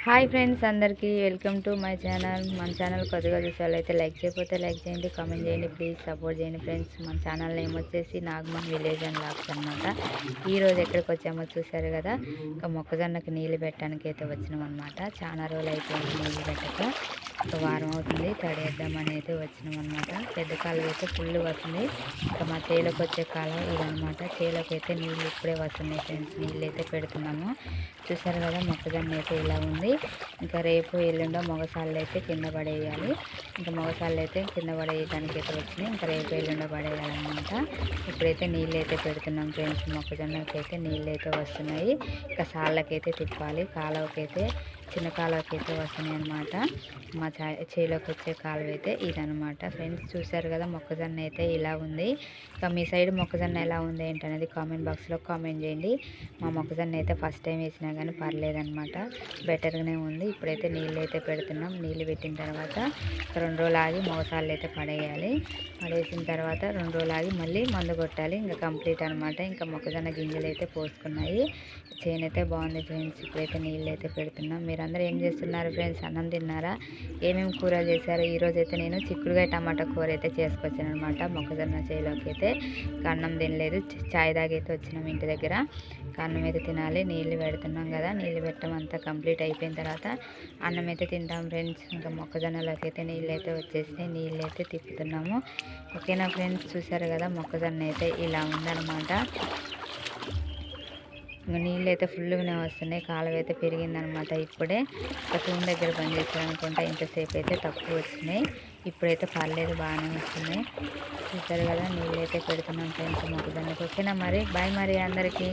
Hi friends, అందరికీ welcome to my channel. మన channel కొద్దిగా చూసేవాళ్ళైతే లైక్ చేయకపోతే లైక్ చేయండి, కామెంట్ చేయండి, ప్లీజ్ సపోర్ట్ చేయండి ఫ్రెండ్స్. మన ఛానల్ నేమ్ వచ్చేసి నాగమన్ విలేజ్ అండ్ లాక్స్ అనమాట. ఈరోజు ఎక్కడికి వచ్చామో చూసారు కదా. ఇంకా మొక్కజొన్నకి నీళ్ళు పెట్టడానికి అయితే వచ్చినాం అనమాట. చాలా రోజులు అయిపోయింది నీళ్ళు పెట్టక, ఒక వారం అవుతుంది. తడేద్దామని అయితే వచ్చినాం అనమాట. పెద్ద కాలువ అయితే ఫుల్ వస్తుంది. ఇంకా మా చేలోకి వచ్చే కాలం ఇదనమాట. చేలోకి అయితే నీళ్ళు ఇప్పుడే వస్తున్నాయి ఫ్రెండ్స్. నీళ్ళు అయితే పెడుతున్నాము. చూసారు కదా, మొక్కజొన్న అయితే ఇలా ఉంది. ఇంకా రేపు ఎల్లుండో మొగసాళ్ళు అయితే కింద పడేయాలి. ఇంకా మొగసాళ్ళు అయితే కింద పడేయడానికి అయితే వచ్చినాయి. ఇంకా రేపు ఎల్లుండో పడేయాలన్నమాట. ఇప్పుడైతే నీళ్ళు అయితే పెడుతున్నాం ఫ్రెండ్స్. మొక్కజొన్నకి అయితే నీళ్ళు అయితే వస్తున్నాయి. ఇంకా సాళ్ళకైతే తిప్పాలి. కాలువకైతే చిన్న కాలువకి అయితే వస్తున్నాయి అనమాట. మా చేలోకి వచ్చే కాలువ అయితే ఇదనమాట ఫ్రెండ్స్. చూసారు కదా, మొక్కజొన్న అయితే ఇలా ఉంది. ఇంకా మీ సైడ్ మొక్కజొన్న ఎలా ఉంది ఏంటనేది కామెంట్ బాక్స్లో కామెంట్ చేయండి. మా మొక్కజొన్న అయితే ఫస్ట్ టైం వేసినా కానీ పర్లేదనమాట, బెటర్గానే ఉంది. ఇప్పుడైతే నీళ్ళు అయితే పెడుతున్నాం. నీళ్ళు పెట్టిన తర్వాత 2 రోజులు ఆగి మోసాలు అయితే పడేయాలి. పడేసిన తర్వాత 2 రోజులు ఆగి మళ్ళీ మందు కొట్టాలి. ఇంకా కంప్లీట్ అనమాట. ఇంకా మొక్కజొన్న గింజలు అయితే పోసుకున్నాయి. చేను అయితే బాగుంది ఫ్రెండ్స్. ఇప్పుడైతే నీళ్ళు అయితే పెడుతున్నాం. మీరందరూ ఏం చేస్తున్నారు ఫ్రెండ్స్? అన్నం తిన్నారా? ఏమేమి కూరలు చేశారు? ఈరోజు అయితే నేను చిక్కుడుకాయ టమాటా కూర అయితే చేసుకొచ్చాను అనమాట. మొక్కజొన్న చేలోకి అయితే అన్నం తినలేదు. చాయ్ తాగైతే వచ్చినాం ఇంటి దగ్గర. అన్నం అయితే తినాలి. నీళ్ళు పెడుతున్నాం కదా. నీళ్ళు పెట్టడం అంతా కంప్లీట్ అయిపోయిన తర్వాత అన్నం అయితే తింటాం ఫ్రెండ్స్. ఇంకా మొక్కజొన్నలోకి అయితే నీళ్ళు అయితే వచ్చేసినాయి. నీళ్ళు అయితే తిప్పుతున్నాము. ఓకేనా ఫ్రెండ్స్? చూసారు కదా, మొక్కజొన్న అయితే ఇలా ఉందన్నమాట. ఇంకా నీళ్ళు అయితే ఫుల్గానే వస్తున్నాయి. కాలువ అయితే పెరిగిందనమాట. ఇప్పుడే ఒక తూము దగ్గర పని చేస్తారనుకుంటా. ఇంతసేపు అయితే తక్కువ వచ్చినాయి. ఇప్పుడైతే పర్లేదు, బాగానే వస్తున్నాయి. చూసారు కదా, నీళ్ళు అయితే పెడుతున్నాం ఫ్రెండ్స్ మొక్కజొన్నకి. ఓకేనా మరి? బాయ్ మరి అందరికీ.